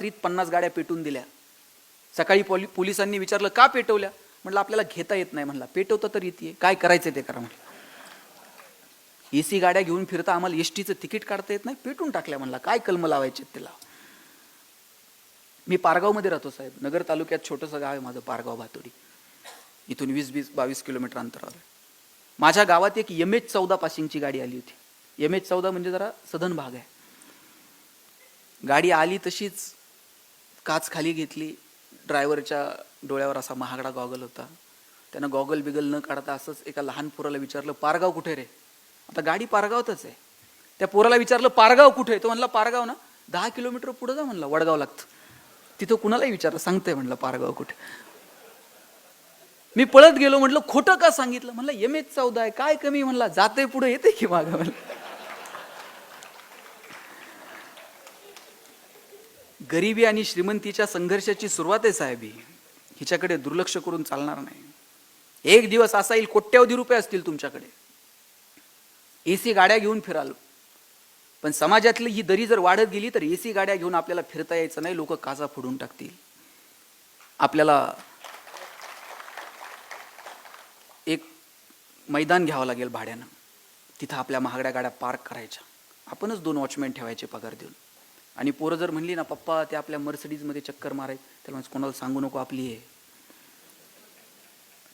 रात्रीत 50 गाड्या पेटून दिल्या. सकाळी पोलिसांनी विचारलं का पेटवल्या? म्हटलं आपल्याला घेता येत नाही. म्हणला पेटवता तर येते, काय करायचं ते करा. म्हटलं एसी गाड्या घेऊन फिरता, आम्हाला एसटीचं तिकीट काढता येत नाही, पेटून टाकल्या. म्हणला काय कलम लावायचे त्याला. मी पारगावमध्ये राहतो साहेब, नगर तालुक्यात छोटंसं गाव आहे माझं पारगाव भातोडी. इथून 20-22 किलोमीटर अंतरावर. माझ्या गावात एक MH14 पासिंगची गाडी आली होती. MH14 म्हणजे जरा सधन भाग आहे. गाडी आली तशीच काच खाली घेतली. ड्रायव्हरच्या डोळ्यावर असा महागडा गॉगल होता. त्यानं गॉगल बिगल न काढता असंच एका लहान पोराला विचारलं पारगाव कुठे रे? आता गाडी पारगावतच आहे. त्या पोराला विचारलं पारगाव कुठे? तो म्हणला पारगाव ना 10 किलोमीटर पुढे जा. म्हणला वडगाव लागतं. तिथं कुणालाही विचारलं सांगतंय म्हणलं पारगाव कुठे. मी पळत गेलो, म्हटलं खोटं का सांगितलं? म्हणलं MH14 आहे, काय कमी? म्हणला जाते पुढे येते की मागं. म्हणलं गरिबी आणि श्रीमंतीच्या संघर्षाची सुरुवात आहे साहेब. हिच्याकडे दुर्लक्ष करून चालणार नाही. एक दिवस असा येईल कोट्यावधी रुपये असतील तुमच्याकडे, एसी गाड्या घेऊन फिराल, पण समाजातली ही दरी जर वाढत गेली तर एसी गाड्या घेऊन आपल्याला फिरता यायचं नाही. लोक काचा फोडून टाकतील. आपल्याला एक मैदान घ्यावं लागेल भाड्यानं. तिथं आपल्या महागड्या गाड्या पार्क करायच्या. आपणच 2 वॉचमॅन ठेवायचे पगार देऊन. आणि पोरं जर म्हणली ना पप्पा ते आपल्या मर्सिडीजमध्ये चक्कर मारायचं, त्याला म्हणजे कोणाला सांगू नको आपली आहे,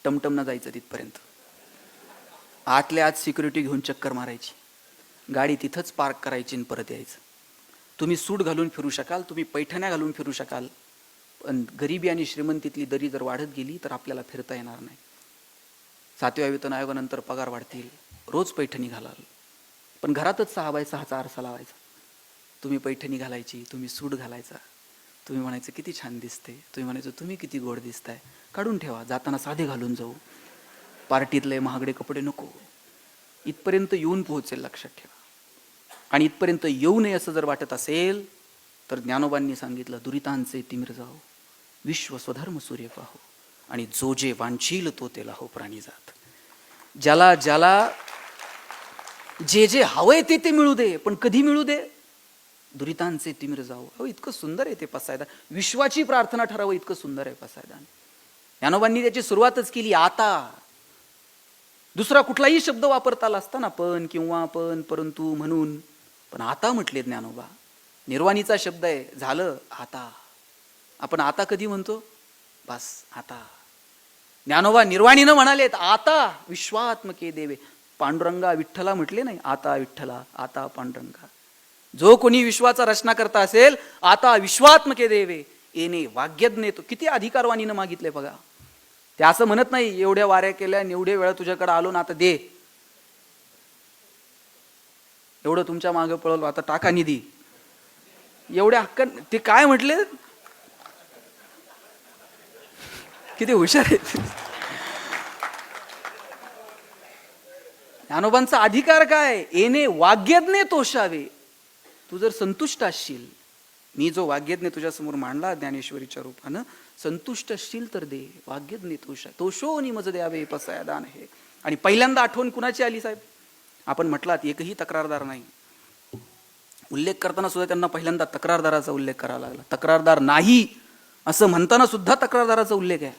टमटम न जायचं तिथपर्यंत. आतल्या आत सिक्युरिटी घेऊन चक्कर मारायची, गाडी तिथंच पार्क करायची आणि परत यायचं. तुम्ही सूट घालून फिरू शकाल, तुम्ही पैठण्या घालून फिरू शकाल, पण गरिबी आणि श्रीमंतीतली दरी जर वाढत गेली तर आपल्याला फिरता येणार नाही. 7व्या वेतन आयोगानंतर पगार वाढतील, रोज पैठणी घालाल, पण घरातच 6x6चा आरसा लावायचा. तुम्ही पैठणी घालायची, तुम्ही सूट घालायचा, तुम्ही म्हणायचं किती छान दिसते, तुम्ही म्हणायचं तुम्ही किती गोड दिसताय. काढून ठेवा, जाताना साधे घालून जाऊ, पार्टीतले महागडे कपडे नको. इथपर्यंत येऊन पोहोचेल, लक्षात ठेवा. आणि इथपर्यंत येऊ नये असं जर वाटत असेल तर ज्ञानोबांनी सांगितलं दुरितांचे तिमिर जाओ, विश्व स्वधर्म सूर्य पाहो, आणि जो जे वांछील तो ते लाहो प्राणी जात. ज्याला ज्याला जे जे हवंय ते ते मिळू दे, पण कधी मिळू दे? दुरितांचे तिमिर जाओ. अहो इतकं सुंदर आहे ते पसायदान. विश्वाची प्रार्थना ठरावं इतकं सुंदर आहे पसायदान. ज्ञानोबांनी त्याची सुरुवातच केली आता. दुसरा कुठलाही शब्द वापरता आला असता ना, पण किंवा पण परंतु म्हणून, पण आता म्हटले ज्ञानोबा. निर्वाणीचा शब्द आहे, झालं आता. आपण आता कधी म्हणतो? बस आता. ज्ञानोबा निर्वाणीनं म्हणालेत आता विश्वात्मके देवे. पांडुरंगा विठ्ठला म्हटले नाही, आता विठ्ठला, आता पांडुरंगा. जो कोणी विश्वाचा रचना करता असेल, आता विश्वात्मके देवे येणे वाग्यज्ञ. तो किती अधिकारवाणीनं मागितले बघा. ते असं म्हणत नाही एवढ्या वाऱ्या केल्या, एवढे वेळा तुझ्याकडे आलो ना, आता दे. एवढं तुमच्या मागे पळवलो, आता टाका निधी. एवढ्या हक्क ते काय म्हटले, किती हुशार आहेत. ज्ञानोबांचा अधिकार काय? येणे वाग्यज्ञ तोषावे. तू जर संतुष्ट असशील, मी जो वाग्यज्ञ तुझ्या समोर मांडला ज्ञानेश्वरीच्या रूपानं, संतुष्ट असशील तर दे. वाग्यज्ञ तोषो निमज द्यावे पसायदान हे. आणि पहिल्यांदा आठवण कुणाची आली साहेब? आपण म्हटलात एकही तक्रारदार नाही. उल्लेख करताना सुद्धा त्यांना पहिल्यांदा तक्रारदाराचा उल्लेख करावा लागला. तक्रारदार नाही असं म्हणताना सुद्धा तक्रारदाराचा उल्लेख आहे.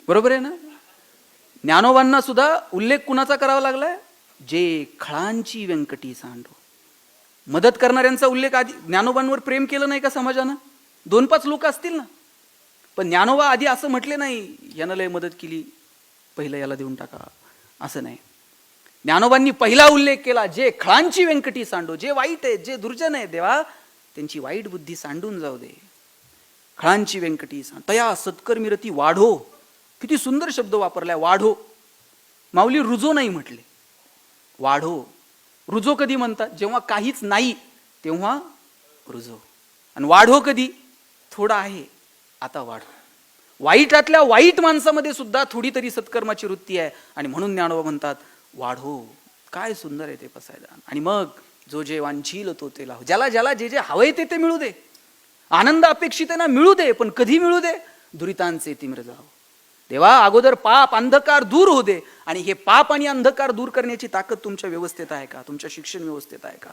बरोबर आहे ना? ज्ञानोबांना सुद्धा उल्लेख कुणाचा करावा लागलाय? जे खळांची व्यंकटी सांडो. मदत करणाऱ्यांचा उल्लेख आधी. ज्ञानोबांवर प्रेम केलं नाही का समाजानं? 2-5 लोक असतील ना, पण ज्ञानोबा आधी असं म्हटले नाही यानं लय मदत केली, पहिलं याला देऊन टाका, असं नाही. ज्ञानोबांनी पहिला उल्लेख केला जे खळांची व्यंकटी सांडो. जे वाईट आहे, जे दुर्जन आहे देवा, त्यांची वाईट बुद्धी सांडून जाऊ दे. खळांची व्यंकटी सांड तया सत्कर्मीरती वाढो. किती सुंदर शब्द वापरलाय, वाढो. माऊली रुजो नाही म्हटले, वाढो. रुजो कधी म्हणतात? जेव्हा काहीच नाही तेव्हा रुजो. आणि वाढो कधी? थोडा आहे आता वाढो. वाईटातल्या वाईट माणसामध्ये सुद्धा थोडी तरी सत्कर्माची वृत्ती आहे, आणि म्हणून ज्ञानोबा म्हणतात वाढो. काय सुंदर आहे ते पसायदान. आणि मग जो जे वांछील तो ते लाहो. ज्याला ज्याला जे जे हवंय ते ते मिळू दे. आनंद अपेक्षित आहे ना, मिळू दे, पण कधी मिळू दे? दुरितांचे तिमिर जाओ. देवा अगोदर पाप अंधकार दूर होऊ दे. आणि हे पाप आणि अंधकार दूर करण्याची ताकद तुमच्या व्यवस्थेत आहे का? तुमच्या शिक्षण व्यवस्थेत आहे का?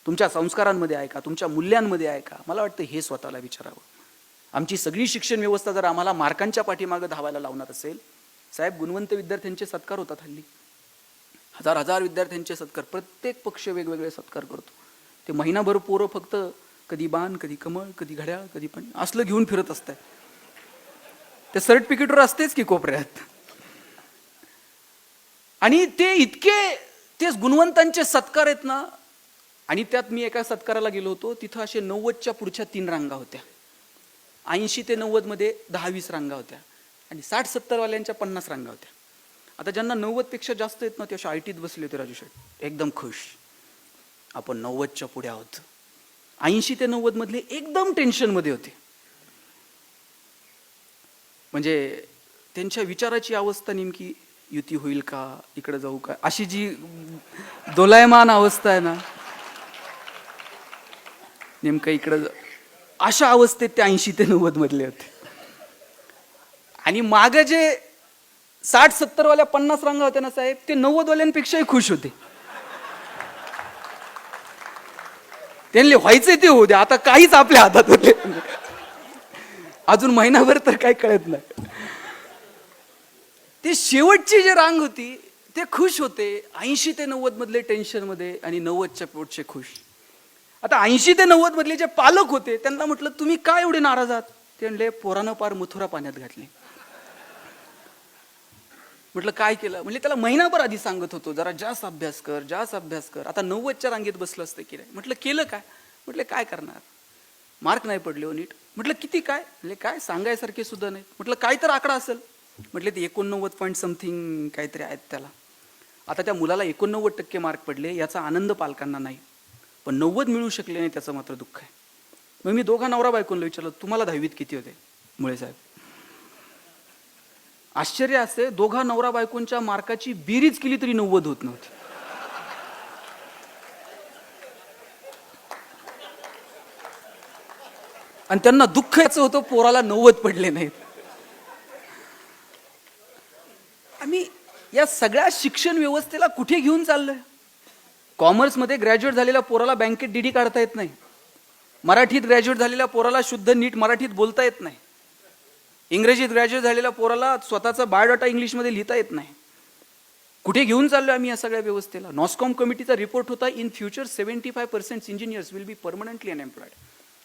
तुमच्या संस्कारांमध्ये आहे का, तुमच्या मूल्यांमध्ये आहे का? मला वाटतं हे स्वतःला विचारावं. आमची सगळी शिक्षण व्यवस्था जर आम्हाला मार्कांच्या पाठीमागं धावायला लावणार असेल, साहेब गुणवंत विद्यार्थ्यांचे सत्कार होतात हल्ली, हजार हजार विद्यार्थ्यांचे सत्कार, प्रत्येक पक्ष वेगवेगळे सत्कार करतो. ते महिनाभर पोरं फक्त कधी बाण, कधी कमळ, कधी घड्याळ, कधी पण असलं घेऊन फिरत असतात. ते सर्टिफिकेटवर असतेच की कोपऱ्यात. आणि ते इतके ते गुणवंतांचे सत्कार आहेत ना. आणि त्यात मी एका सत्काराला गेलो होतो, तिथं असे 90च्या पुढच्या 3 रांगा होत्या, 80 ते 90 मध्ये 10-20 रांगा होत्या, आणि 60-70 वाल्यांच्या 50 रांगा होत्या. आता ज्यांना 90 पेक्षा जास्त येत ना ते अशा आयटीत बसले होते राजू शेठ, एकदम खुश, आपण 90च्या पुढे आहोत. 80 ते 90 मधले एकदम टेन्शन मध्ये होते. म्हणजे त्यांच्या विचाराची अवस्था नेमकी युती होईल का, इकडे जाऊ का, अशी जी दोलायमान अवस्था आहे ना, नेमकं इकडे अशा अवस्थेत ते 80 ते 90 मधले होते. आणि मागे जे 60-70 वाल्या 50 रांगा होत्या ना साहेब, ते 90 वाल्यांपेक्षाही खुश होते. त्यांना व्हायचे ते होऊ दे, आता काहीच आपल्या हातात होते, अजून महिनाभर तर काही कळत नाही. ते शेवटची जी रांग होती ते खुश होते, 80 ते 90 मधले टेन्शन मध्ये आणि 90च्या पोटचे खुश. आता 80 ते 90 मधले जे पालक होते त्यांना म्हटलं तुम्ही काय एवढे नाराज आहात? ते म्हणले पोरानं पार मथुरा पाण्यात घातले. म्हटलं काय केलं? म्हणजे त्याला महिनाभर आधी सांगत होतो जरा जास्त अभ्यास कर, जास्त अभ्यास कर. आता 90च्या रांगेत बसलं असतं की नाही. म्हटलं केलं काय? म्हटलं काय करणार, मार्क नाही पडले हो नीट. म्हटलं किती काय? म्हणजे काय सांगायसारखे सुद्धा नाही. म्हटलं काय तर आकडा असेल. म्हटले ते 89 पॉईंट समथिंग काहीतरी आहेत त्याला. आता त्या मुलाला 89% मार्क पडले याचा आनंद पालकांना नाही, पण 90 मिळू शकले नाही त्याचं मात्र दुःख आहे. मग मी दोघा नवरा बायकोला विचारलं तुम्हाला 10वीत किती होते? मुळे साहेब आश्चर्य असे, दोघा नवरा बायकोंच्या मार्काची बेरीज केली तरी 90 होत नव्हती. आणि त्यांना दुःख याचं होतं पोराला 90 पडले नाहीत. आम्ही या सगळ्या शिक्षण व्यवस्थेला कुठे घेऊन चाललोय? कॉमर्समध्ये ग्रॅज्युएट झालेल्या पोराला बँकेत डीडी काढता येत नाही, मराठीत ग्रॅज्युएट झालेल्या पोराला शुद्ध नीट मराठीत बोलता येत नाही, इंग्रजीत ग्रॅज्युएट झालेल्या पोराला स्वतःचा बायोडाटा इंग्लिशमध्ये लिहिता येत नाही. कुठे घेऊन चाललोय आम्ही या सगळ्या व्यवस्थेला? नॉस्कॉम कमिटीचा रिपोर्ट होता, in future 75% engineers will be permanently unemployed,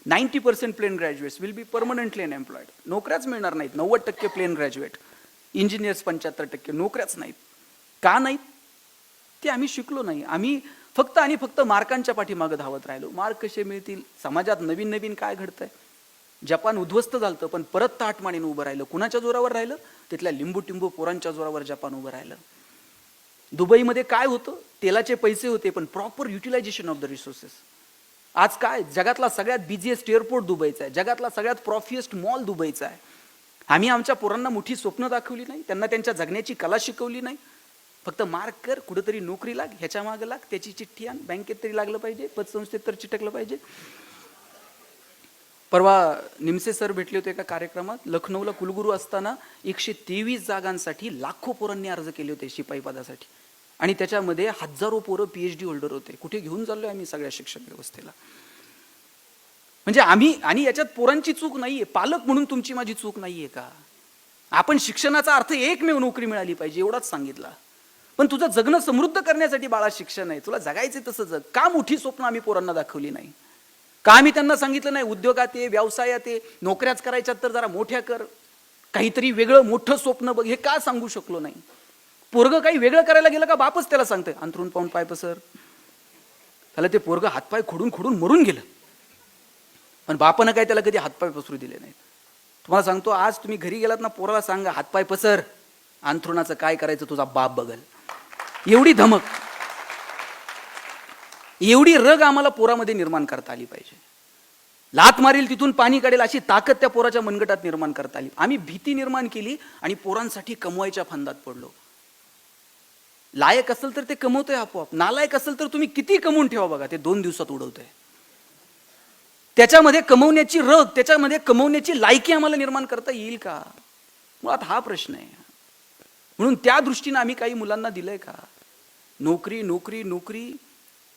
90% plain graduates will be permanently unemployed. नोकऱ्याच मिळणार नाहीत. 90% प्लेन ग्रॅज्युएट, इंजिनियर्स 75%, नोकऱ्याच नाहीत. का नाहीत? ते आम्ही शिकलो नाही. आम्ही फक्त आणि फक्त मार्कांच्या पाठीमागे धावत राहिलो. मार्क कसे मिळतील? समाजात नवीन नवीन काय घडतंय? जपान उद्ध्वस्त झालं पण परत ताटमानेनं उभं राहिलं. कुणाच्या जोरावर राहिलं? तिथल्या लिंबू टिंबू पोरांच्या जोरावर जपान उभं राहिलं. दुबईमध्ये काय होतं? तेलाचे पैसे होते पण proper utilization of the resources. आज काय? जगातला सगळ्यात बिझिएस्ट एअरपोर्ट दुबईचा आहे, जगातला सगळ्यात प्रॉफिएस्ट मॉल दुबईचा आहे. आम्ही आमच्या पोरांना मोठी स्वप्न दाखवली नाही, त्यांना त्यांच्या जगण्याची कला शिकवली नाही. फक्त मार्क कर, कुठेतरी नोकरी लाग, ह्याच्या मागे लाग, त्याची चिठ्ठी आण, बँकेत तरी लागलं पाहिजे, पतसंस्थेत तर चिटकलं पाहिजे. परवा निमसे सर भेटले होते एका कार्यक्रमात. लखनौला कुलगुरू असताना 123 जागांसाठी लाखो पोरांनी अर्ज केले होते शिपाई पदासाठी, आणि त्याच्यामध्ये हजारो पोरं PhD होल्डर होते. कुठे घेऊन चाललोय आम्ही सगळ्या शिक्षण व्यवस्थेला? म्हणजे आम्ही, आणि याच्यात पोरांची चूक नाहीये, पालक म्हणून तुमची माझी चूक नाहीये का? आपण शिक्षणाचा अर्थ एकमेव नोकरी मिळाली पाहिजे एवढाच सांगितला. पण तुझं जगणं समृद्ध करण्यासाठी बाळा शिक्षण आहे, तुला जगायचे तसं जग. का मोठी स्वप्न आम्ही पोरांना दाखवली नाही? का आम्ही त्यांना सांगितलं नाही उद्योगात ये, व्यवसायात ये, नोकऱ्याच करायच्यात तर जरा मोठ्या कर, काहीतरी वेगळं मोठं स्वप्न बघ, हे का सांगू शकलो नाही? पोरग काही वेगळं करायला गेलं का बापच त्याला सांगतंय अंथरून पाहून पाय पसर. त्याला ते पोरग हातपाय खोडून खोडून मरून गेलं, पण बापानं काय त्याला कधी हातपाय पसरू दिले नाहीत. तुम्हाला सांगतो, आज तुम्ही घरी गेलात ना, पोराला सांगा हातपाय पसर, अंथरुणाचं काय करायचं तुझा बाप बघल. एवढी धमक, एवढी रग आम्हाला पोरामध्ये निर्माण करता आली पाहिजे. लात मारील तिथून पाणी काढेल अशी ताकद त्या पोराच्या मनगटात निर्माण करता आली. आम्ही भीती निर्माण केली आणि पोरांसाठी कमवायच्या फंदात पडलो. लायक असेल तर ते कमवतोय आपोआप, नालायक असेल तर तुम्ही किती कमवून ठेवा बघा, ते 2 दिवसात उडवतोय. त्याच्यामध्ये कमवण्याची रग, त्याच्यामध्ये कमवण्याची लायकी आम्हाला निर्माण करता येईल का? मुळात हा प्रश्न आहे. म्हणून त्या दृष्टीने आम्ही काही मुलांना दिलंय का? नोकरी नोकरी नोकरी,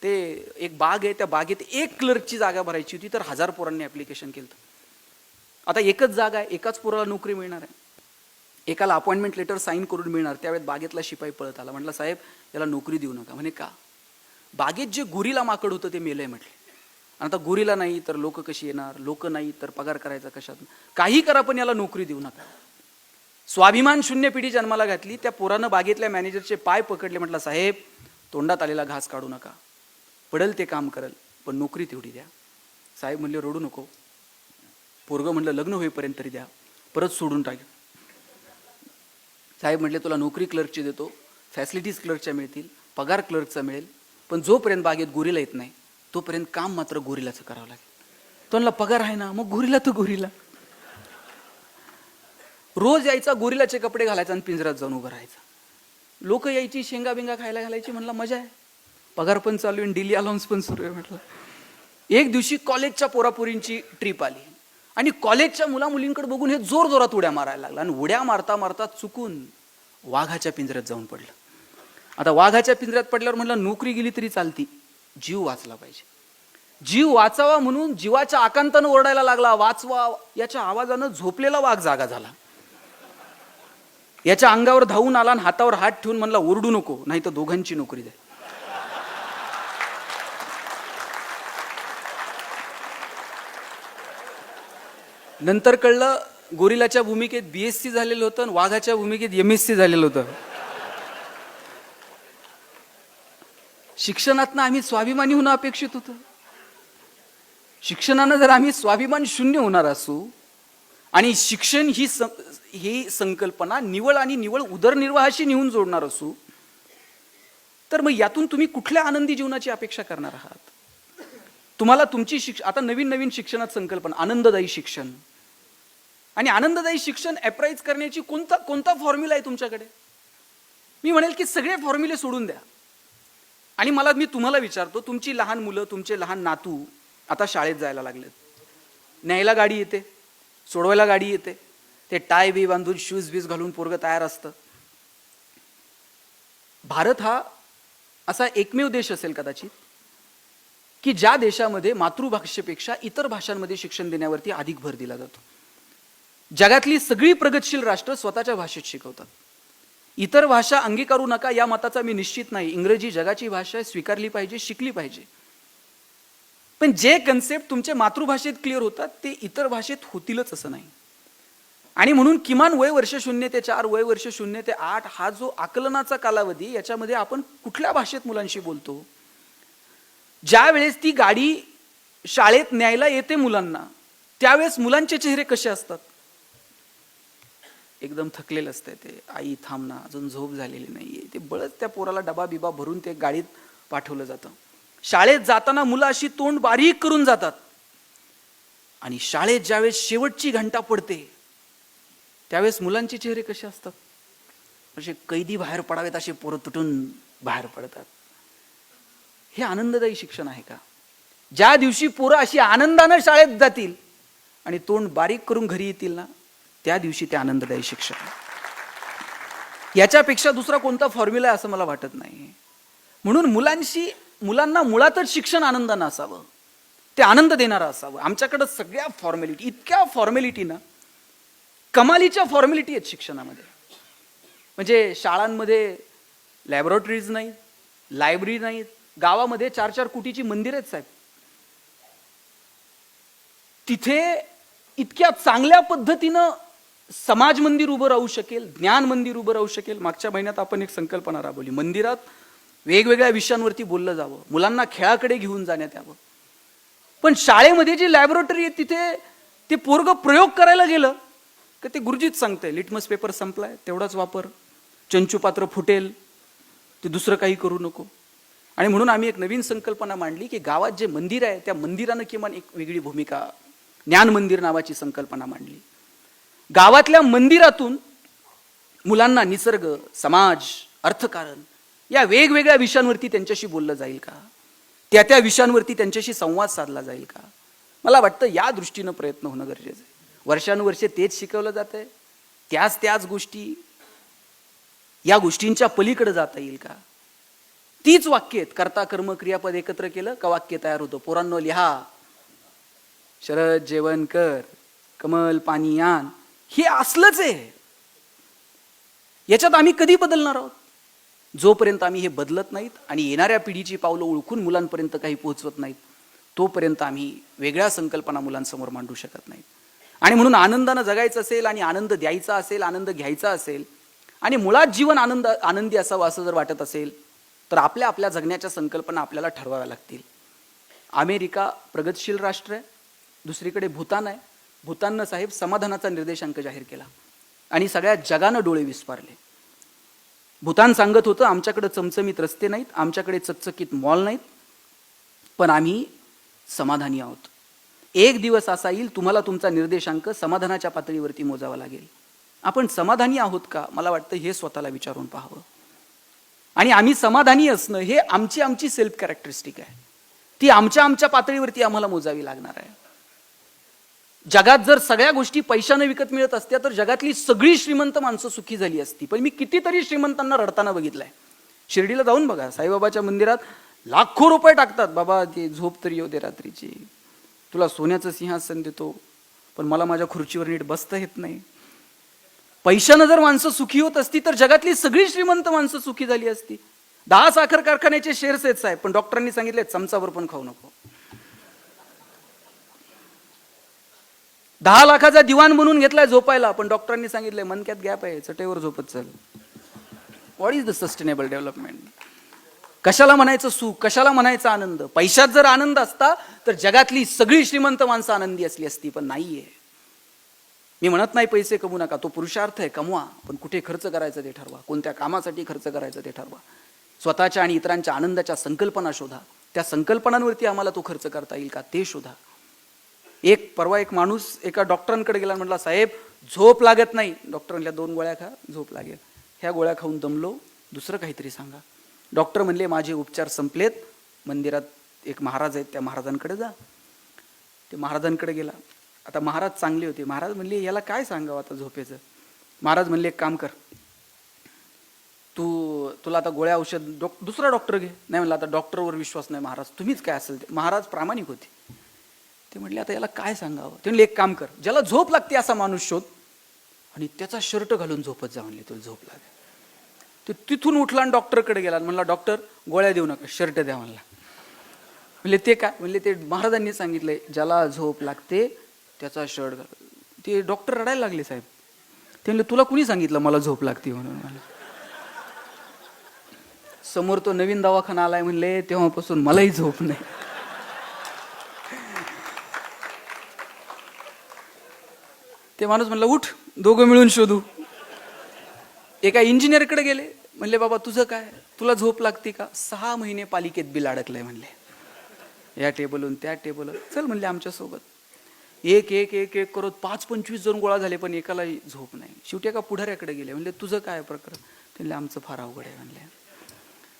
ते एक बाग आहे, त्या बागेत 1 क्लर्कची जागा भरायची होती, तर 1000 पोरांनी ॲप्लिकेशन केलं. आता एकच जागा आहे, एकाच पोराला नोकरी मिळणार आहे. एकाला अपॉइंटमेंट लेटर साईन करून मिळणार. त्यावेळेस बागेतला शिपाई पळत आला, म्हटलं साहेब याला नोकरी देऊ नका. म्हणे का? बागेत जे गोरीला माकड होतं ते मेलंय म्हटले. आता गोरीला नाही तर लोक कशी येणार, लोक नाही तर पगार करायचा कशात, काही करा पण याला नोकरी देऊ नका. स्वाभिमान शून्य पिढी जन्माला घातली. त्या पोरानं बागेतल्या मॅनेजरचे पाय पकडले, म्हटलं साहेब तोंडात आलेला घास काढू नका, पडेल ते काम करल पण नोकरी तेवढी द्या. साहेब म्हणले रडू नको. पोरगं म्हणलं लग्न होईपर्यंत तरी द्या, परत सोडून टाकेल. साहेब म्हटले तुला नोकरी क्लर्कची देतो, फॅसिलिटीज क्लर्कच्या मिळतील, पगार क्लर्कचा मिळेल, पण जोपर्यंत बागेत गोरीला येत नाही तोपर्यंत काम मात्र गोरीलाचं करावं लागेल. तो म्हणला पगार आहे ना, मग गोरीला तर गोरीला. रोज यायचा, गोरीलाचे कपडे घालायचा आणि पिंजऱ्यात जाऊन उभं राहायचं. लोक यायची, शेंगा बिंगा खायला घालायची. म्हणला मजा आहे, पगार पण चालू आहे, डेली अलाउन्स पण सुरू आहे. म्हटलं एक दिवशी कॉलेजच्या पोरापोरींची ट्रिप आली आणि कॉलेजच्या मुला मुलींकडे बघून हे जोर जोरात उड्या मारायला लागला आणि उड्या मारता मारता चुकून वाघाच्या पिंजऱ्यात जाऊन पडलं. आता वाघाच्या पिंजऱ्यात पडल्यावर म्हटलं नोकरी गेली तरी चालती, जीव वाचला पाहिजे. जीव वाचावा म्हणून जीवाच्या आकांतानं ओरडायला लागला, वाचवा. याच्या आवाजानं झोपलेला वाघ जागा झाला. याच्या अंगावर धावून आला आणि हातावर हात ठेवून म्हणला ओरडू नको, नाही तर दोघांची नोकरी द्या. नंतर कळलं गोरिलाच्या भूमिकेत BSc झालेलं होतं आणि वाघाच्या भूमिकेत MSc झालेलं होतं. शिक्षणातनं आम्ही स्वाभिमानी होणं अपेक्षित होतं. शिक्षणानं जर आम्ही स्वाभिमान शून्य होणार असू आणि शिक्षण ही संकल्पना निवळ आणि निवळ उदरनिर्वाहाशी नेऊन जोडणार असू, तर मग यातून तुम्ही कुठल्या आनंदी जीवनाची अपेक्षा करणार आहात? तुम्हाला तुमची आता नवीन नवीन शिक्षणात संकल्पना आनंददायी शिक्षण, आणि आनंददायी शिक्षण अप्राइज करण्याची कोणता फॉर्म्युला आहे तुमच्याकडे? मी म्हणेल की सगळे फॉर्म्युले सोडून द्या. आणि मी तुम्हाला विचारतो, तुमची लहान मुलं, तुमचे लहान नातू आता शाळेत जायला लागलेत. न्यायला गाडी येते, सोडवायला गाडी येते, ते टाय बी बांधून शूज बीज घालून पोरगं तयार असतं. भारत हा असा एकमेव देश असेल कदाचित की ज्या देशामध्ये मातृभाषेपेक्षा इतर भाषांमध्ये शिक्षण देण्यावरती अधिक भर दिला जातो. जगातली सगळी प्रगतशील राष्ट्र स्वतःच्या भाषेत शिकवतात. इतर भाषा अंगीकारू नका या मताचा मी निश्चित नाही. इंग्रजी जगाची भाषा आहे, स्वीकारली पाहिजे, शिकली पाहिजे. पण जे कन्सेप्ट तुमच्या मातृभाषेत क्लिअर होतात ते इतर भाषेत होतीलच असं नाही. आणि म्हणून किमान वय वर्ष 0 ते 4, वय वर्ष 0 ते 8 हा जो आकलनाचा कालावधी, याच्यामध्ये आपण कुठल्या भाषेत मुलांशी बोलतो? ज्या वेळेस ती गाडी शाळेत न्यायला येते मुलांना, त्यावेळेस मुलांचे चेहरे कसे असतात? एकदम थकलेलं असते ते, आई थांब ना, अजून झोप झालेली नाहीये. ते बळच त्या पोराला डबा बिबा भरून ते गाडीत पाठवलं जातं. शाळेत जाताना मुलं अशी तोंड बारीक करून जातात आणि शाळेत ज्यावेळेस शेवटची घंटा पडते त्यावेळेस मुलांचे चेहरे कसे असतात? म्हणजे कैदी बाहेर पडावेत असे पोरं तुटून बाहेर पडतात. हे आनंददायी शिक्षण आहे का? ज्या दिवशी पोरं अशी आनंदानं शाळेत जातील आणि तोंड बारीक करून घरी येतील ना, त्या दिवशी ते आनंददायी शिक्षण. याच्यापेक्षा दुसरा कोणता फॉर्म्युला आहे असं मला वाटत नाही. म्हणून मुलांना मुळातच शिक्षण आनंदानं असावं, ते आनंद देणारं असावं. आमच्याकडे सगळ्या फॉर्मॅलिटी, इतक्या फॉर्मॅलिटी ना, कमालीच्या फॉर्मॅलिटी आहेत शिक्षणामध्ये. म्हणजे शाळांमध्ये लॅबोरेटरीज नाहीत, लायब्ररी नाहीत, गावामध्ये 4-4 कोटीची मंदिर आहेत साहेब. तिथे इतक्या चांगल्या पद्धतीनं समाज मंदिर उभं राहू शकेल, ज्ञान मंदिर उभं राहू शकेल. मागच्या महिन्यात आपण एक संकल्पना राबवली, मंदिरात वेगवेगळ्या विषयांवरती बोललं जावं, मुलांना खेळाकडे घेऊन जाण्यात यावं. पण शाळेमध्ये जी लॅबोरेटरी आहे तिथे ते पोरगं प्रयोग करायला गेलं की ते गुरुजीच सांगतंय लिटमस पेपर संपलाय तेवढाच वापर, चंचू पात्र फुटेल, ते दुसरं काही करू नको. आणि म्हणून आम्ही एक नवीन संकल्पना मांडली की गावात जे मंदिर आहे त्या मंदिरानं किमान एक वेगळी भूमिका, ज्ञान मंदिर नावाची संकल्पना मांडली. गावातल्या मंदिरातून मुलांना निसर्ग, समाज, अर्थकारण या वेगवेगळ्या विषयांवरती त्यांच्याशी बोललं जाईल का? त्या विषयांवरती त्यांच्याशी संवाद साधला जाईल का? मला वाटतं या दृष्टीनं प्रयत्न होणं गरजेचं आहे. वर्षानुवर्षे तेच शिकवलं जातंय, त्याच गोष्टी, या गोष्टींच्या पलीकडे जाता येईल का? तीच वाक्य आहेत. कर्ता कर्म क्रियापद एकत्र केलं का वाक्य तयार होतं. पोरांनो लिहा, शरद जेवण कर, कमल पाणी आण, हे असलंच आहे. याच्यात आम्ही कधी बदलणार आहोत? जोपर्यंत आम्ही हे बदलत नाहीत आणि येणाऱ्या पिढीची पावलं ओळखून मुलांपर्यंत काही पोहोचवत नाहीत, तोपर्यंत आम्ही वेगळ्या संकल्पना मुलांसमोर मांडू शकत नाहीत. आणि म्हणून आनंदानं जगायचं असेल आणि आनंद द्यायचा असेल, आनंद घ्यायचा असेल आणि मुळात जीवन आनंदी असावं असं जर वाटत असेल तर आपल्या आपल्या जगण्याच्या संकल्पना आपल्याला ठरवाव्या लागतील. अमेरिका प्रगतशील राष्ट्र आहे, दुसरीकडे भूतान आहे. भूताननं साहेब समाधानाचा निर्देशांक जाहीर केला आणि सगळ्या जगानं डोळे विस्पारले. भूतान सांगत होतं आमच्याकडे चमचमीत रस्ते नाहीत, आमच्याकडे चकचकीत मॉल नाहीत, पण आम्ही समाधानी आहोत. एक दिवस असा येईल तुम्हाला तुमचा निर्देशांक समाधानाच्या पातळीवरती मोजावा लागेल. आपण समाधानी आहोत का? मला वाटतं हे स्वतःला विचारून पाहावं. आणि आम्ही समाधानी असणं हे आमची सेल्फ कॅरेक्टरिस्टिक आहे. ती आमच्या पातळीवरती आम्हाला मोजावी लागणार आहे. जगात जर सगळ्या गोष्टी पैशाने विकत मिळत असत्या तर जगातली सगळी श्रीमंत माणसं सुखी झाली असती. पण मी कितीतरी श्रीमंतांना रडताना बघितलंय. शिर्डीला जाऊन बघा, साईबाबाच्या मंदिरात लाखो रुपये टाकतात. बाबा ते झोप तरी येऊ दे रात्रीची, तुला सोन्याचं सिंहासन देतो, पण मला माझ्या खुर्चीवर नीट बसता येत नाही. पैशानं जर माणसं सुखी होत असती तर जगातली सगळी श्रीमंत माणसं सुखी झाली असती. 10 साखर कारखान्याचे शेअर्स आहेत साहेब, पण डॉक्टरांनी सांगितले चमचावर पण खाऊ नको. 10 लाखाचा दिवाण म्हणून घेतलाय झोपायला, पण डॉक्टरांनी सांगितलंय मनक्यात गॅप आहे, चटेवर झोपत चल. What is the sustainable development? कशाला म्हणायचं सुख, कशाला म्हणायचा आनंद? पैशात जर आनंद असता तर जगातली सगळी श्रीमंत माणसं आनंदी असली असती, पण नाहीये. मी म्हणत नाही पैसे कमवू नका, तो पुरुषार्थ आहे, कमवा, पण कुठे खर्च करायचं ते ठरवा, कोणत्या कामासाठी खर्च करायचं ते ठरवा. स्वतःच्या आणि इतरांच्या आनंदाच्या संकल्पना शोधा, त्या संकल्पनांवरती आम्हाला तो खर्च करता येईल का ते शोधा. परवा एक माणूस एका डॉक्टरांकडे गेला, म्हटला साहेब झोप लागत नाही. डॉक्टर म्हणल्या 2 गोळ्या खा, झोप लागेल. ह्या गोळ्या खाऊन दमलो, दुसरं काहीतरी सांगा. डॉक्टर म्हणले माझे उपचार संपलेत, मंदिरात एक महाराज आहेत, त्या महाराजांकडे जा. ते महाराजांकडे गेला. आता महाराज चांगले होते. महाराज म्हणले याला काय सांगावं आता झोपेचं. महाराज म्हणले एक काम कर, तुला आता गोळ्या औषध दुसरा डॉक्टर घे. नाही म्हणलं आता डॉक्टरवर विश्वास नाही महाराज, तुम्हीच काय असेल ते. महाराज प्रामाणिक होते. ते म्हटले आता याला काय सांगावं. ते म्हणले एक काम कर, ज्याला झोप लागते असा माणूस शोध आणि त्याचा शर्ट घालून झोपत जा. म्हणले तुला झोप लागेल. तो तिथून उठला आणि डॉक्टरकडे गेला. म्हणला डॉक्टर गोळ्या देऊ नका, शर्ट द्या म्हणला. म्हणले ते काय? म्हणले ते महाराजांनी सांगितलंय ज्याला झोप लागते त्याचा शर्ट घाल. ते डॉक्टर रडायला लागले साहेब. ते म्हणले तुला कुणी सांगितलं मला झोप लागते म्हणून? समोर तो नवीन दवाखाना आलाय म्हणले, तेव्हापासून मलाही झोप नाही. ते माणूस म्हणला उठ, दोघं मिळून शोधू. एका इंजिनियरकडे गेले. म्हणले बाबा तुझं काय, तुला झोप लागते का? 6 महिने पालिकेत बिल अडकलंय म्हणले, या टेबलून त्या टेबलवर. चल म्हणले आमच्या सोबत. एक एक एक एक करत 5-25 जण गोळा झाले, पण एकाला झोप नाही. शेवटी एका पुढाऱ्याकडे गेले. म्हणले तुझं काय प्रकरण? म्हणले आमचं फार अवघड आहे म्हणले,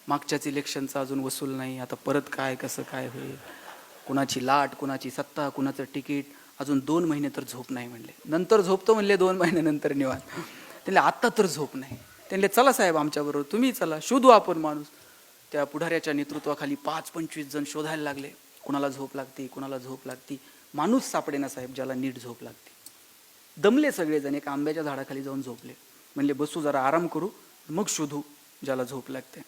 मागच्याच इलेक्शनचा अजून वसूल नाही, आता परत काय कसं काय होईल, कुणाची लाट, कुणाची सत्ता, कुणाचं तिकीट, अजून 2 महिने तर झोप नाही म्हणले. नंतर झोपतो म्हणले 2 महिन्यानंतर निवांत. त्यांना आता तर झोप नाही. त्यांना चला साहेब आमच्याबरोबर, तुम्ही चला, शोधू आपण माणूस. त्या पुढाऱ्याच्या नेतृत्वाखाली 5-25 जण शोधायला लागले. कुणाला झोप लागते, कुणाला झोप लागते. माणूस सापडे ना साहेब ज्याला नीट झोप लागते. दमले सगळेजण. एका आंब्याच्या झाडाखाली जाऊन झोपले. म्हणले बसू जरा आराम करू, मग शोधू ज्याला झोप लागते.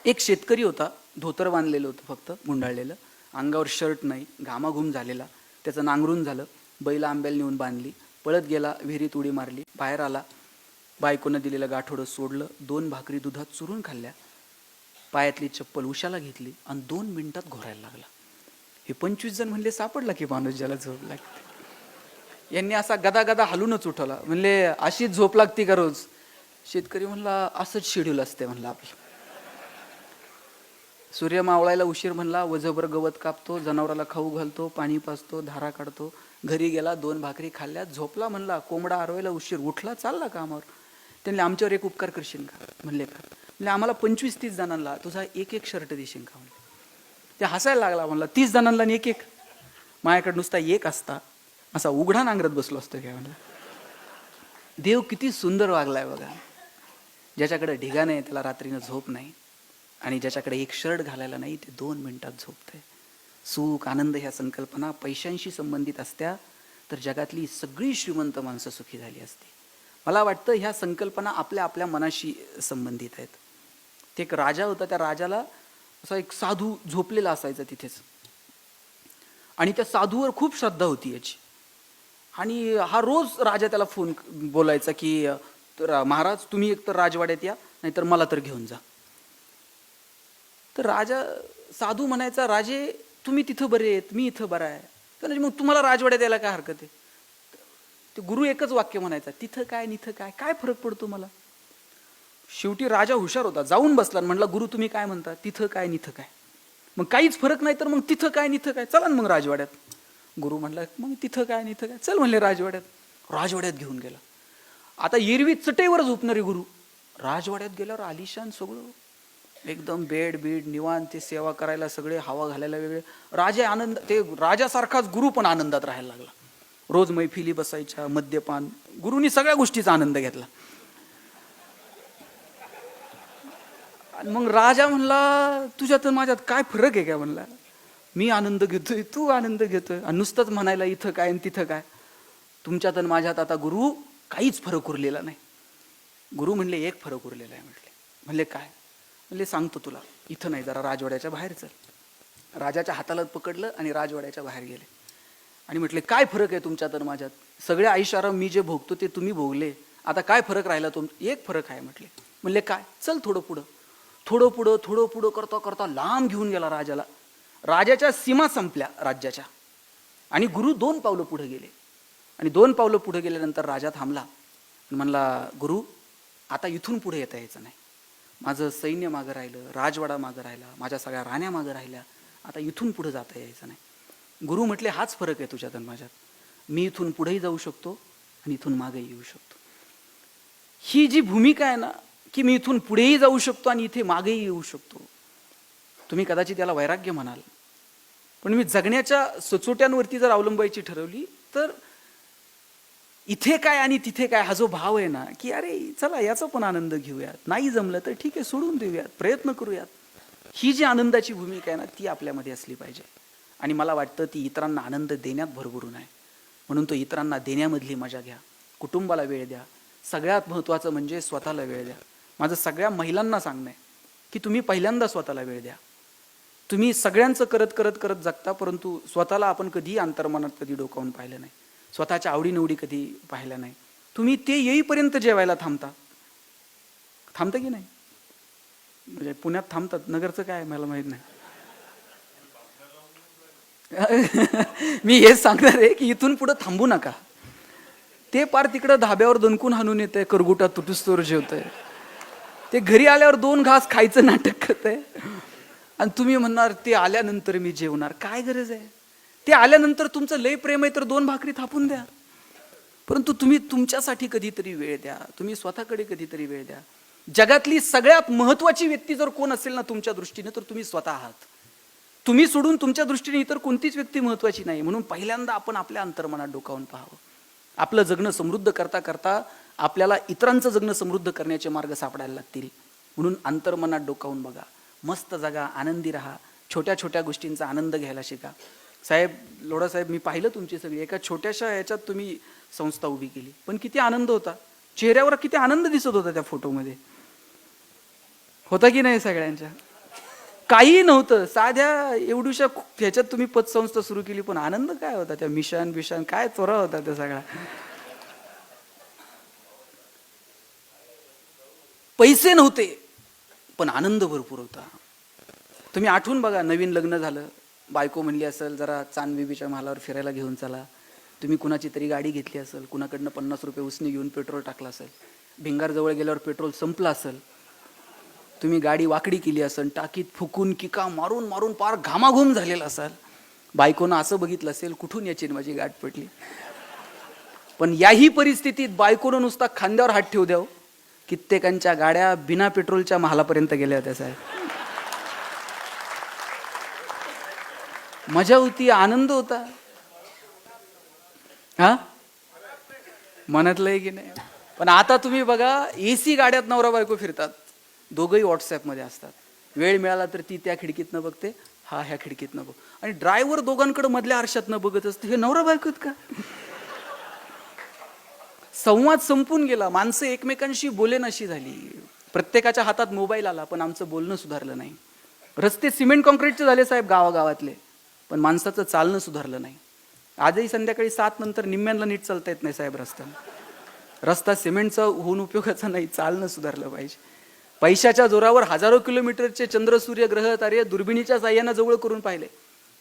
एक शेतकरी होता, धोतर बांधलेलं होतं फक्त, गुंडाळलेलं, अंगावर शर्ट नाही, घामाघूम झालेला. त्याचं नांगरून झालं. बैल आंब्याला नेऊन बांधली, पळत गेला, विहिरीत उडी मारली, बाहेर आला. बायकोनं दिलेलं गाठोडं सोडलं, 2 भाकरी दुधात चुरून खाल्ल्या, पायातली चप्पल उशाला घेतली आणि 2 मिनिटात घोरायला लागला. हे 25 जण म्हणले सापडला की माणूस ज्याला झोप लागते. यांनी असा गदा गदा हलूनच उठवला. म्हणले अशीच झोप लागते का रोज? शेतकरी म्हणला असंच शेड्यूल असते म्हणला आपलं. सूर्य मावळायला उशीर म्हणला, वजभर गवत कापतो, जनावराला खाऊ घालतो, पाणी पाजतो, धारा काढतो. घरी गेला, 2 भाकरी खाल्ल्या, झोपला म्हणला. कोंबडा आरवायला उशीर, उठला, चालला कामावर. त्यांनी आमच्यावर एक उपकार करशील का? म्हणले का? म्हणजे आम्हाला 25-30 जणांना तुझा एक शर्ट देशील का म्हणले. ते हसायला लागला. म्हणला 30 जणांना एक माझ्याकडे नुसता एक असता असा उघडा नांगरत बसलो असतो काय म्हणलं. देव किती सुंदर वागलाय बघा. ज्याच्याकडे ढिगा नाही त्याला रात्रीनं झोप नाही. आणि ज्याच्याकडे एक शर्ट घालायला नाही ते 2 मिनिटात झोपतंय. सुख आनंद ह्या संकल्पना पैशांशी संबंधित असत्या तर जगातली सगळी श्रीमंत माणसं सुखी झाली असती. मला वाटतं ह्या संकल्पना आपल्या आपल्या मनाशी संबंधित आहेत. ते एक राजा होता, त्या राजाला असा एक साधू झोपलेला असायचा तिथेच, आणि त्या साधूवर खूप श्रद्धा होती याची. आणि हा रोज राजा त्याला फोन बोलायचा की महाराज तुम्ही एक तर राजवाड्यात या, नाहीतर मला तर घेऊन जा. तर राजा साधू म्हणायचा, राजे तुम्ही तिथं बरे आहेत, मी इथं बरा आहे, तर मग तुम्हाला राजवाड्यात यायला काय हरकत आहे. ते गुरु एकच वाक्य म्हणायचा, तिथं काय निथं काय, काय फरक पडतो मला. शेवटी राजा हुशार होता, जाऊन बसला आणि म्हणला, गुरु तुम्ही काय म्हणता, तिथं काय निथं काय. मग काहीच फरक नाही तर मग तिथं काय निथं काय, चला मग राजवाड्यात. गुरु म्हणला, मग तिथं काय निथं काय, चल म्हणले राजवाड्यात. राजवाड्यात घेऊन गेला. आता एरवी चटईवर झोपणारे गुरु राजवाड्यात गेल्यावर आलिशान सगळं, एकदम बेड बीड निवांत, ते सेवा करायला सगळे, हवा घालायला वेगळे. राजा आनंद, ते राजासारखाच गुरु पण आनंदात राहायला लागला. रोज मैफिली बसायच्या, मद्यपान, गुरुनी सगळ्या गोष्टीचा आनंद घेतला. आणि मग राजा म्हणला, तुझ्यात आणि माझ्यात काय फरक आहे काय म्हणला. मी आनंद घेतोय, तू आनंद घेतोय, आणि नुसतंच म्हणायला इथं काय आणि तिथं काय. तुमच्यात आणि माझ्यात आता गुरु काहीच फरक उरलेला नाही. गुरु म्हणले, एक फरक उरलेला आहे. म्हणले काय. म्हणले सांगतो तुला, इथं नाही, जरा राजवाड्याच्या बाहेर चल. राजाच्या हाताला पकडलं आणि राजवाड्याच्या बाहेर गेले. आणि म्हटले, काय फरक आहे तुमच्यात आणि माझ्यात. सगळे ऐशाराम मी जे भोगतो ते तुम्ही भोगले, आता काय फरक राहिला एक फरक आहे म्हटले. म्हणले काय. चल थोडं पुढं. थोडं पुढं करता करता लांब घेऊन गेला राजाला. राजाच्या सीमा संपल्या राज्याच्या, आणि गुरु 2 पावलं पुढे गेले. आणि 2 पावलं पुढे गेल्यानंतर राजा थांबला आणि म्हणला, गुरु आता इथून पुढे येता यायचं नाही. माझं सैन्य मागं राहिलं, राजवाडा मागं राहिला, माझ्या सगळ्या राण्या मागं राहिल्या, आता इथून पुढे जाता यायचं नाही. गुरु म्हटले, हाच फरक आहे तुझ्यात आणि माझ्यात. मी इथून पुढेही जाऊ शकतो आणि इथून मागेही येऊ शकतो. ही जी भूमिका आहे ना, की मी इथून पुढेही जाऊ शकतो आणि इथे मागेही येऊ शकतो, तुम्ही कदाचित याला वैराग्य म्हणाल, पण मी जगण्याच्या सचोट्यांवरती जर अवलंबायची ठरवली तर इथे काय आणि तिथे काय हा जो भाव आहे ना, की अरे चला याचा पण आनंद घेऊयात, नाही जमलं तर ठीक आहे सोडून देऊयात, प्रयत्न करूयात, ही जी आनंदाची भूमिका आहे ना ती आपल्यामध्ये असली पाहिजे. आणि मला वाटतं ती इतरांना आनंद देण्यात भरभरून आहे. म्हणून तो इतरांना देण्यामधली मजा घ्या, कुटुंबाला वेळ द्या, सगळ्यात महत्त्वाचं म्हणजे स्वतःला वेळ द्या. माझं सगळ्या महिलांना सांगणं आहे की तुम्ही पहिल्यांदा स्वतःला वेळ द्या. तुम्ही सगळ्यांचं करत करत करत जगता, परंतु स्वतःला आपण कधी अंतर्मनात कधी डोकावून पाहिलं नाही, स्वतःच्या आवडीनिवडी कधी पाहिल्या नाही. तुम्ही ते येईपर्यंत जेवायला थांबता की नाही. म्हणजे पुण्यात थांबतात, नगरचं काय मला माहित नाही. मी हेच सांगणार आहे की इथून पुढे थांबू नका. ते पार तिकडं धाब्यावर दणकून हाणून येतंय, करगुटा तुटूस्तोर जेवतंय, ते घरी आल्यावर 2 घास खायचं नाटक करतंय, आणि तुम्ही म्हणणार ते आल्यानंतर मी जेवणार. काय गरज आहे. ते आल्यानंतर तुमचं लय प्रेम आहे तर 2 भाकरी थापून द्या, परंतु तुम्ही तुमच्यासाठी कधीतरी वेळ द्या, तुम्ही स्वतःकडे कधीतरी वेळ द्या. जगातली सगळ्यात महत्त्वाची व्यक्ती जर कोण असेल ना तुमच्या दृष्टीने तर तुम्ही स्वतः आहात. तुम्ही सोडून तुमच्या दृष्टीने इतर कोणतीच व्यक्ती महत्त्वाची नाही. म्हणून पहिल्यांदा आपण आपल्या अंतर्मनात डोकावून पाहावं. आपलं जगणं समृद्ध करता करता आपल्याला इतरांचं जगणं समृद्ध करण्याचे मार्ग सापडायला लागतील. म्हणून अंतर्मनात डोकावून बघा, मस्त जगा, आनंदी राहा, छोट्या छोट्या गोष्टींचा आनंद घ्यायला शिका. साहेब लोढा साहेब, मी पाहिलं तुमची सगळी एका छोट्याशा ह्याच्यात तुम्ही संस्था उभी केली, पण किती आनंद होता, चेहऱ्यावर किती आनंद दिसत होता त्या फोटोमध्ये, होता की नाही. सगळ्यांच्या काही नव्हतं, साध्या एवढ्याशा ह्याच्यात तुम्ही पतसंस्था सुरू केली, पण आनंद काय होता, त्या मिशन काय चोरा होता त्या सगळा. पैसे नव्हते पण आनंद भरपूर होता. तुम्ही आठवून बघा, नवीन लग्न झालं, बायको म्हणली असेल जरा चांदबिबीच्या महालावर फिरायला घेऊन चला, तुम्ही कुणाची तरी गाडी घेतली असेल, कुणाकडनं 50 रुपये उसने घेऊन पेट्रोल टाकलं असेल, भिंगार जवळ गेल्यावर पेट्रोल संपलं असेल, तुम्ही गाडी वाकडी केली असेल, टाकीत फुकून किका मारून मारून पार घामाघूम झालेला असाल, बायकोनं असं बघितलं असेल कुठून याची माझी गाठ पडली. पण याही परिस्थितीत बायकोनं नुसता खांद्यावर हात ठेवू द्याव, कित्येकांच्या गाड्या बिना पेट्रोलच्या महालापर्यंत गेल्या होत्या साहेब. मजा होती, आनंद होता. हा मनातलं आहे की नाही. पण आता तुम्ही बघा, एसी गाड्यात नवरा बायको फिरतात, दोघंही व्हॉट्सॲपमध्ये असतात, वेळ मिळाला तर ती त्या खिडकीतनं बघते, हा ह्या खिडकीतनं बघ, आणि ड्रायव्हर दोघांकडे मधल्या आरशातनं बघत असते. हे नवरा बायकोत का? संवाद संपून गेला. माणसं एकमेकांशी बोलेनाशी झाली. प्रत्येकाच्या हातात मोबाईल आला, पण आमचं बोलणं सुधारलं नाही. रस्ते सिमेंट कॉन्क्रीटचे झाले साहेब गावागावातले, पण माणसाचं चालणं सुधारलं नाही. आजही संध्याकाळी 7 नंतर निम्म्यांना नीट चालता येत नाही साहेब रस्त्यानं. रस्ता सिमेंटचा होऊन उपयोगाचा नाही, चालणं सुधारलं पाहिजे. पैशाच्या जोरावर हजारो किलोमीटरचे चंद्र सूर्य ग्रह तारे दुर्बिणीच्या साह्यानं जवळ करून पाहिले,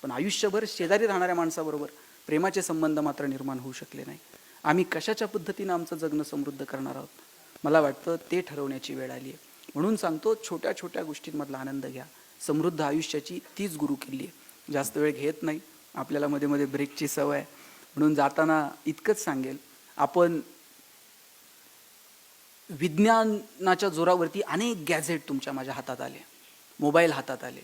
पण आयुष्यभर शेजारी राहणाऱ्या माणसाबरोबर प्रेमाचे संबंध मात्र निर्माण होऊ शकले नाही. आम्ही कशाच्या पद्धतीनं आमचं जगणं समृद्ध करणार आहोत, मला वाटतं ते ठरवण्याची वेळ आली आहे. म्हणून सांगतो, छोट्या छोट्या गोष्टींमधला आनंद घ्या. समृद्ध आयुष्याची तीच गुरु किल्ली आहे. जास्त वेळ घेत नाही, आपल्याला मध्ये मध्ये ब्रेकची सवय, म्हणून जाताना इतकंच सांगेल, आपण विज्ञानाच्या जोरावरती अनेक गॅझेट तुमच्या माझ्या हातात आले, मोबाईल हातात आले.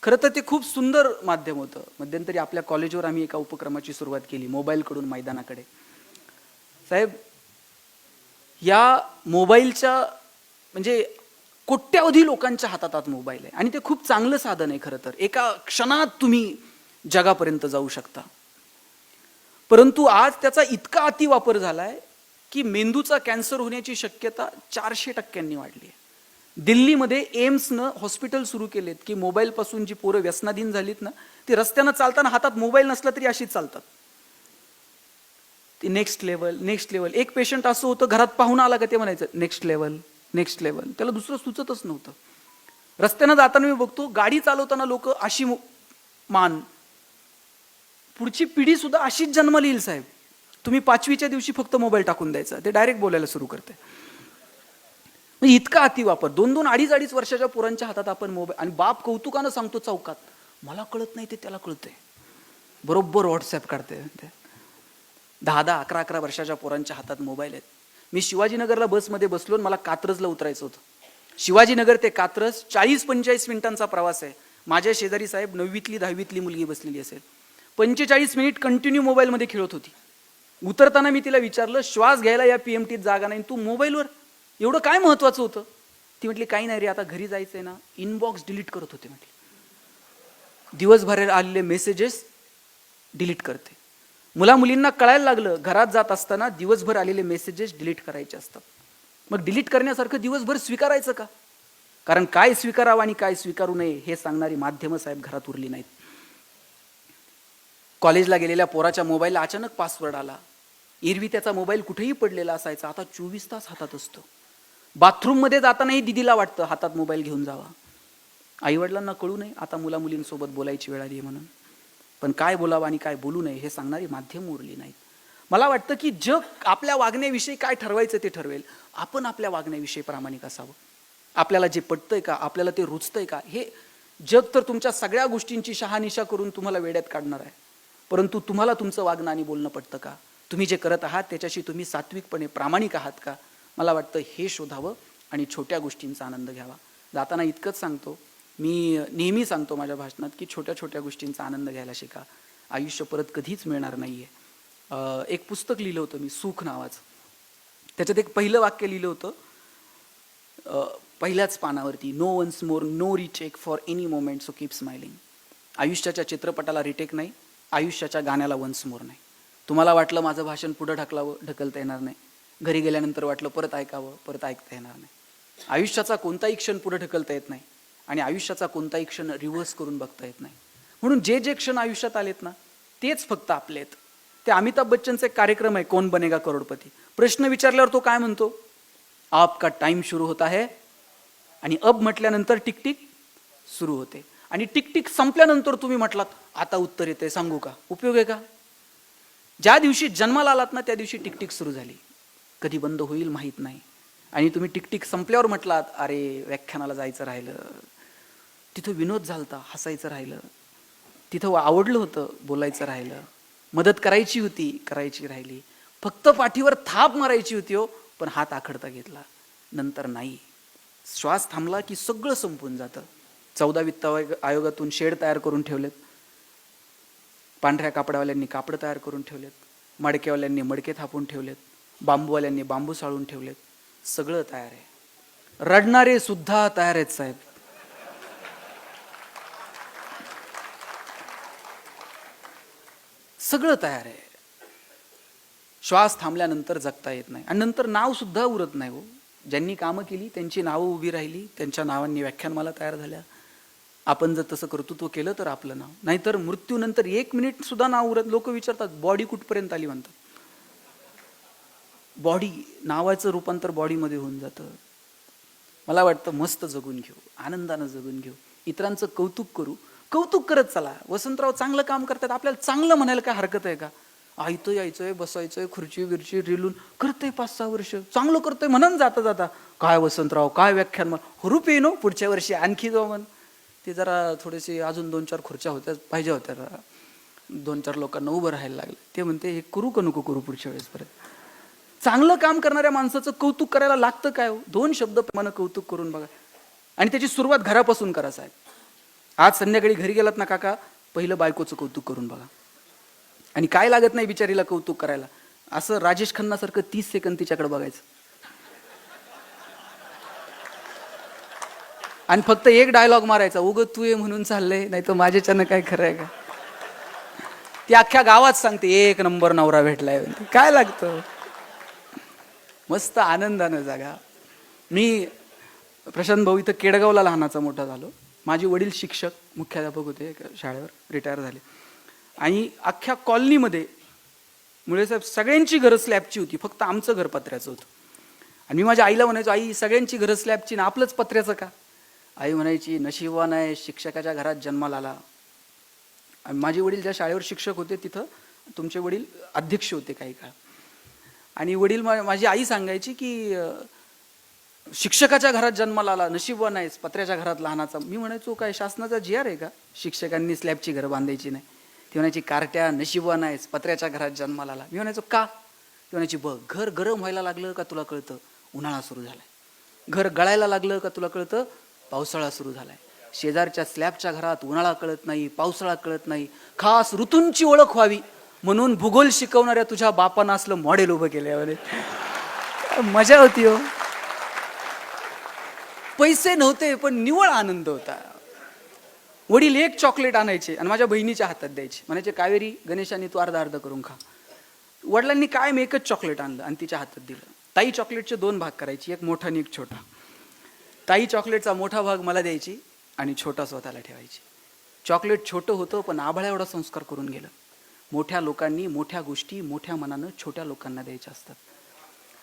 खरं तर ते खूप सुंदर माध्यम होतं. मध्यंतरी आपल्या कॉलेजवर आम्ही एका उपक्रमाची सुरुवात केली, मोबाईलकडून मैदानाकडे. साहेब, या मोबाईलच्या म्हणजे कोट्यावधी लोकांच्या हातात मोबाईल आहे, आणि ते खूप चांगलं साधन आहे. खरं तर एका क्षणात तुम्ही जगापर्यंत जाऊ शकता. परंतु आज त्याचा इतका अतिवापर झालाय की मेंदूचा कॅन्सर होण्याची शक्यता 400% वाढली आहे. दिल्लीमध्ये एम्सनं हॉस्पिटल सुरू केलेत की मोबाईल पासून जी पोरं व्यसनाधीन झालीत ना, ती रस्त्यानं चालताना हातात मोबाईल नसला तरी अशीच चालतात. ती नेक्स्ट लेवल, नेक्स्ट लेवल. एक पेशंट असं होतं, घरात पाहुणा आला का ते म्हणायचं नेक्स्ट लेवल, नेक्स्ट लेवल. त्याला दुसरं सुचतच नव्हतं. रस्त्यानं जाताना मी बघतो, गाडी चालवताना लोक अशी मान, पुढची पिढी सुद्धा अशीच जन्माला येईल साहेब. तुम्ही 5वीच्या दिवशी फक्त मोबाईल टाकून द्यायचा, ते डायरेक्ट बोलायला सुरू करते. म्हणजे इतका अतिवापर. 2-2, 2.5 वर्षाच्या पोरांच्या हातात आपण मोबाईल, आणि बाप कौतुकानं सांगतो चौकात, मला कळत नाही ते त्याला कळतंय, बरोबर व्हॉट्सॲप काढते. 10-10, 11-11 वर्षाच्या पोरांच्या हातात मोबाईल आहेत. मी शिवाजीनगरला बसमध्ये बसलो, मला कात्रजला उतरायचं होतं. शिवाजीनगर ते कात्रज 40-45 मिनिटांचा प्रवास आहे. माझ्या शेजारी साहेब 9वीतली 10वीतली मुलगी बसलेली असेल. 45 मिनिट कंटिन्यू मोबाईलमध्ये खेळत होती. उतरताना मी तिला विचारलं, श्वास घ्यायला या PMTत जागा नाही, तू मोबाईलवर एवढं काय महत्वाचं होतं? ती म्हटली, काही नाही रे, आता घरी जायचंय ना, इनबॉक्स डिलीट करत होते. म्हटली, दिवसभर आलेले मेसेजेस डिलीट करते. मुलींना कळायला लागलं, घरात जात असताना दिवसभर आलेले मेसेजेस डिलीट करायचे असतात. मग डिलीट करण्यासारखं दिवसभर स्वीकारायचं का? कारण काय स्वीकारावं आणि काय स्वीकारू नये हे सांगणारी माध्यमं साहेब घरात उरली नाहीत. कॉलेजला गेलेल्या पोराच्या मोबाईलला अचानक पासवर्ड आला. एरवी त्याचा मोबाईल कुठेही पडलेला असायचा, आता 24 तास हातात असतो. बाथरूममध्ये जातानाही दिदीला वाटतं हातात मोबाईल घेऊन जावा. आईवडिलांना कळू नये आता मुलींसोबत बोलायची वेळ आली आहे म्हणून. पण काय बोलावं आणि काय बोलू नये हे सांगणारी माध्यम उरली नाहीत. मला वाटतं की जग आपल्या वागण्याविषयी काय ठरवायचं ते ठरवेल, आपण आपल्या वागण्याविषयी प्रामाणिक असावं. आपल्याला जे पटतंय का, आपल्याला ते रुचतंय का, हे जग तर तुमच्या सगळ्या गोष्टींची शहानिशा करून तुम्हाला वेड्यात काढणार आहे. परंतु तुम्हाला तुमचं वागणं आणि बोलणं पटतं का? तुम्ही जे करत आहात त्याच्याशी तुम्ही सात्विकपणे प्रामाणिक आहात का? मला वाटतं हे शोधावं आणि छोट्या गोष्टींचा आनंद घ्यावा. जाताना इतकंच सांगतो, मी नेहमी सांगतो माझ्या भाषणात की छोट्या छोट्या गोष्टींचा आनंद घ्यायला शिका. आयुष्य परत कधीच मिळणार नाहीये. एक पुस्तक लिहिलं होतं मी, सुख नावाचं. त्याच्यात एक पहिलं वाक्य लिहिलं होतं, पहिल्याच पानावरती, no once more, no retake for any moment, so keep smiling. आयुष्याच्या चित्रपटाला रिटेक नाही, आयुष्याच्या गाण्याला वन्स मोर नाही. तुम्हाला वाटलं माझं भाषण पुढं ढकलता येणार नाही, घरी गेल्यानंतर वाटलं परत ऐकावं, परत ऐकता येणार नाही. आयुष्याचा कोणताही क्षण पुढे ढकलता येत नाही आणि आयुष्याचा कोणताही क्षण रिव्हर्स करून बघता येत नाही. म्हणून जे जे क्षण आयुष्यात आलेत ना, तेच फक्त आपले आहेत. ते अमिताभ बच्चनचा एक कार्यक्रम आहे, कौन बनेगा करोडपती. प्रश्न विचारल्यावर तो काय म्हणतो, आपका टाइम शुरू होता है, आणि अब म्हटल्यानंतर टिकटिक सुरू होते, आणि टिकटिक संपल्यानंतर तुम्ही म्हटलात आता उत्तर येते, सांगू का? उपयोग आहे का? ज्या दिवशी जन्माला आलात ना त्या दिवशी टिकटिक सुरू झाली, कधी बंद होईल माहीत नाही. आणि तुम्ही टिकटिक संपल्यावर म्हटलात अरे व्याख्यानाला जायचं राहिलं, तिथं विनोद झालता, हसायचं राहिलं, तिथं आवडलं होतं, बोलायचं राहिलं, मदत करायची होती, करायची राहिली, फक्त पाठीवर थाप मारायची होती हो, पण हात आखडता घेतला, नंतर नाही. श्वास थांबला की सगळं संपून जातं. 14 वित्त आयोगातून शेड तयार करून ठेवलेत, पांढऱ्या कापडावाल्यांनी कापड तयार करून ठेवलेत, मडकेवाल्यांनी मडके थापून ठेवलेत, बांबूवाल्यांनी बांबू साळून ठेवलेत, सगळं तयार आहे. रडणारे सुद्धा तयार आहेत साहेब. सगळं तयार आहे. श्वास थांबल्यानंतर जगता येत नाही आणि नंतर नाव सुद्धा उरत नाही हो. ज्यांनी कामं केली त्यांची नावं उभी राहिली, त्यांच्या नावांनी व्याख्यानमाला तयार झाल्या. आपण जर तसं कर्तृत्व केलं तर आपलं नाव, नाहीतर मृत्यूनंतर 1 मिनिट सुद्धा नाव उरत. लोक विचारतात बॉडी कुठपर्यंत आली म्हणतात. बॉडी नावाचं रूपांतर बॉडीमध्ये होऊन जातं. मला वाटतं मस्त जगून घेऊ, आनंदानं जगून घेऊ, इतरांचं कौतुक करू, कौतुक करत चला. वसंतराव चांगलं काम करतात, आपल्याला चांगलं म्हणायला काय हरकत आहे का? आयतं यायचंय, बसायचंय, खुर्ची बिरची रिलून करतंय 5-6 वर्ष, चांगलं करतंय म्हणून जाता जाता काय वसंतराव काय व्याख्यान मग हुरूप येईन हो पुढच्या वर्षी आणखी जाऊ म्हण. ते जरा थोडेसे अजून 2-4 खुर्च्या होत्या पाहिजे होत्या, 2-4 लोकांना उभं राहायला लागलं. ते म्हणते हे करू का नको करू पुढच्या वेळेस परत. चांगलं काम करणाऱ्या माणसाचं कौतुक करायला लागतं काय हो? 2 शब्द प्रमाणे कौतुक करून बघा आणि त्याची सुरुवात घरापासून करा साहेब. आज संध्याकाळी घरी गेलात ना काका, पहिलं बायकोचं कौतुक करून बघा. आणि काय लागत नाही बिचारीला कौतुक करायला, असं राजेश खन्नासारखं 30 सेकंद तिच्याकडे बघायचं आणि फक्त एक डायलॉग मारायचा, उगं तू ये म्हणून चाललंय, नाही तर माझ्याच्यानं काय खरं आहे का? ती अख्ख्या गावात सांगते 1 नंबर नवरा भेटलाय. काय लागतं? मस्त आनंदानं जागा. मी प्रशांत भाऊ इथं केडगावला लहानाचा मोठा झालो. माझे वडील शिक्षक मुख्याध्यापक होते शाळेवर, रिटायर झाले. आणि अख्ख्या कॉलनीमध्ये मुळे साहेब सगळ्यांची घरं स्लॅबची होती, फक्त आमचं घर पत्र्याचं होतं. आणि मी माझ्या आईला म्हणायचो, आई सगळ्यांची घरं स्लॅबची ना आपलंच पत्र्याचं का? आई म्हणायची नशिबवान आहे, शिक्षकाच्या घरात जन्माला आला. आणि माझे वडील ज्या शाळेवर शिक्षक होते तिथं तुमचे वडील अध्यक्ष होते काही काळ. आणि वडील माझी आई सांगायची की शिक्षकाच्या घरात जन्माला आला, नशीबवान आहेस, पत्र्याच्या घरात लहानाचा. मी म्हणायचो काय शासनाचा GR आहे का शिक्षकांनी स्लॅबची घरं बांधायची नाही? ती म्हणायची कार्ट्या नशीबवान आहेस, पत्र्याच्या घरात जन्माला आला. मी म्हणायचो का? ती म्हणायची बघ, घर गरम व्हायला लागलं का तुला कळतं उन्हाळा सुरू झालाय, घर गळायला लागलं का तुला कळतं पावसाळा सुरू झालाय. शेजारच्या स्लॅबच्या घरात उन्हाळा कळत नाही, पावसाळा कळत नाही. खास ऋतूंची ओळख व्हावी म्हणून भूगोल शिकवणाऱ्या तुझ्या बापानं असलं मॉडेल उभं केलं. मजा होती हो. पैसे नव्हते पण निव्वळ आनंद होता. वडील 1 चॉकलेट आणायचे आणि माझ्या बहिणीच्या हातात द्यायचे, म्हणायचे कावेरी गणेशाने तू अर्धा करून खा. वडिलांनी काय 1च चॉकलेट आणलं आणि तिच्या हातात दिलं. ताई चॉकलेटचे 2 भाग करायची, एक मोठा आणि एक छोटा. ताई चॉकलेटचा मोठा भाग मला द्यायची आणि छोटा स्वतःला ठेवायची. चॉकलेट छोटं होतं पण आभाळा एवढा संस्कार करून गेलं. मोठ्या लोकांनी मोठ्या गोष्टी मोठ्या मनानं छोट्या लोकांना द्यायच्या असतात.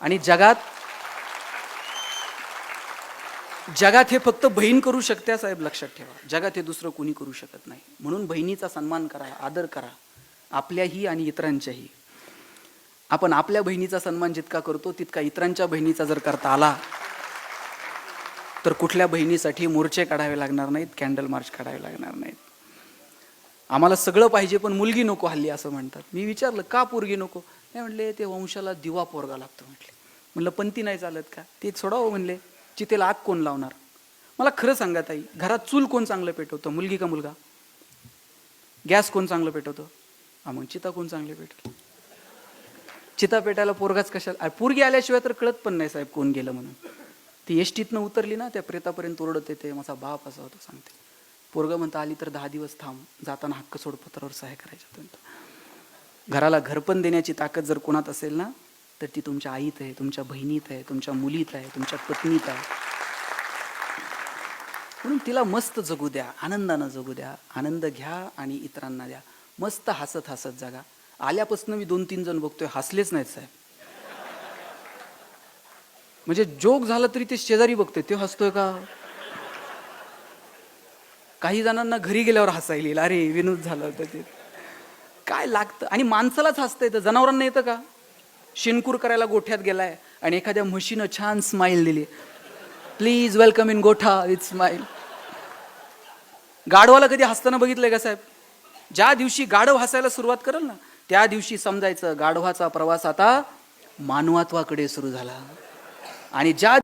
आणि जगात हे फक्त बहीण करू शकते साहेब, लक्षात ठेवा. जगात हे दुसरं कोणी करू शकत नाही. म्हणून बहिणीचा सन्मान करा, आदर करा, आपल्याही आणि इतरांच्याही. आपण आपल्या बहिणीचा सन्मान जितका करतो तितका इतरांच्या बहिणीचा जर करता आला तर कुठल्या बहिणीसाठी मोर्चे काढावे लागणार नाहीत, कॅन्डल मार्च काढावे लागणार नाहीत. आम्हाला सगळं पाहिजे पण मुलगी नको हल्ली असं म्हणतात. मी विचारलं का पोरगी नको? नाही म्हणले ते वंशाला दिवा पोरगा लागतो म्हटले. म्हणलं पंथी नाही चालत का? ते सोडावं म्हणले. चितेला आग कोण लावणार? मला खरं सांगा ताई, घरात चूल कोण चांगलं पेटवतं, मुलगी का मुलगा? गॅस कोण चांगलं पेटवतं? मग चिता कोण चांगली पेटवतं? चिता पेटायला पोरगाच कशाला? पोरगी आल्याशिवाय तर कळत पण नाही साहेब कोण गेलं म्हणून. ती एसटीतनं उतरली ना त्या प्रेतापर्यंत ओरडत येते माझा बाप असा होता सांगते. पोरगं म्हणता आली तर 10 दिवस थांब, जाताना हक्क सोड पत्रावर सहाय्य करायच्या. घराला घरपण देण्याची ताकद जर कोणात असेल ना तर ती तुमच्या आईत आहे, तुमच्या बहिणीत आहे, तुमच्या मुलीत आहे, तुमच्या पत्नीत आहे. म्हणून तिला मस्त जगू द्या, आनंदानं जगू द्या. आनंद घ्या आणि इतरांना द्या. मस्त हसत हसत जगा. आल्यापासून मी 2-3 जण बघतोय हसलेच नाहीत साहेब. म्हणजे जोक झाला तरी ते शेजारी बघतोय ते हसतोय का? काही जणांना घरी गेल्यावर हसायला येईल, अरे विनोद झाला होता ते. काय लागतं? आणि माणसालाच हसता येतं, जनावरांना येतं का? शिनकूर करायला गोठ्यात गेलाय आणि एखाद्या म्हशीनं छान स्माईल दिली, प्लीज वेलकम इन गोठा विथ स्माईल. गाढवाला कधी हसताना बघितलंय का साहेब? ज्या दिवशी गाढव हसायला सुरुवात करेल ना त्या दिवशी समजायचं गाढवाचा प्रवास आता मानवत्वाकडे सुरू झाला. आणि ज्या